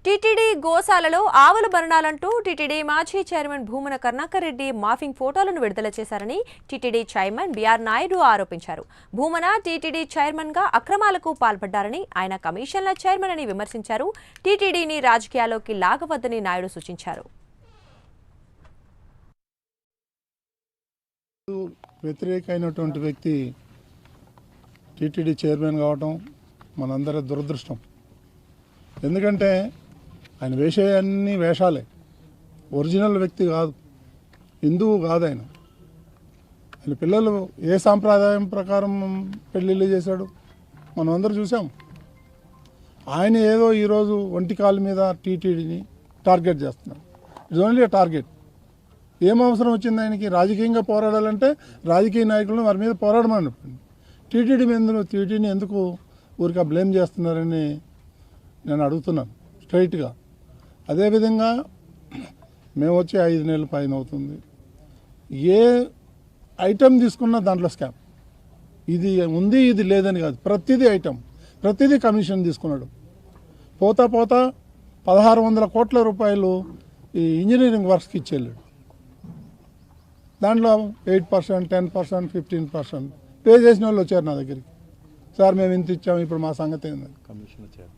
TTD గోశాలలో ఆవుల భరణాలంటూ TTD మాజీ చైర్మన్ భూమన కరుణాకర్ రెడ్డి మాఫింగ్ ఫోటోలను విడుదల చేశారని టీటీడీ చైర్మన్ బిఆర్ నాయుడు ఆరోపించారు. భూమన టీటీడీ చైర్మన్ గా అక్రమాలకు పాల్పడ్డారని, ఆయన కమిషన్ల చైర్మన్ అని విమర్శించారు. టీటీడీని రాజకీయాల్లోకి లాగవద్దని నాయుడు సూచించారు. వ్యతిరేకమైనటువంటి వ్యక్తి టీటీడీ చైర్మన్ కావటం మనందరి దురదృష్టం. ఎందుకంటే ఆయన వేసే అన్ని వేషాలే, ఒరిజినల్ వ్యక్తి కాదు, హిందువు కాదు. ఆయన పిల్లలు ఏ సాంప్రదాయం ప్రకారం పెళ్ళిళ్ళు చేశాడు మనం అందరూ చూసాం. ఆయన ఏదో ఈరోజు ఒంటి కాళ్ళ మీద టీటీడీని టార్గెట్ చేస్తున్నాడు. It's only a target. ఏం అవసరం వచ్చింది ఆయనకి? రాజకీయంగా పోరాడాలంటే రాజకీయ నాయకులను వారి మీద పోరాడమని టీటీడీని ఎందుకు ఊరికే బ్లేమ్ చేస్తున్నారని నేను అడుగుతున్నాను స్ట్రైట్గా. అదేవిధంగా మేము వచ్చి 5 నెలల పైన అవుతుంది. ఏ ఐటెం తీసుకున్నా దాంట్లో స్కామ్. ఇది ఉంది ఇది లేదని కాదు, ప్రతిదీ ఐటెం, ప్రతిదీ కమిషన్ తీసుకున్నాడు. పోతా 1600 కోట్ల రూపాయలు ఈ ఇంజనీరింగ్ వర్క్స్కి ఇచ్చేళ్ళాడు. దాంట్లో 8%, 10%, 15% పే చేసిన వాళ్ళు వచ్చారు నా దగ్గరికి. సార్ మేము ఇంత ఇచ్చాము, ఇప్పుడు మా సంగతి ఏందని. కమిషన్ వచ్చారు.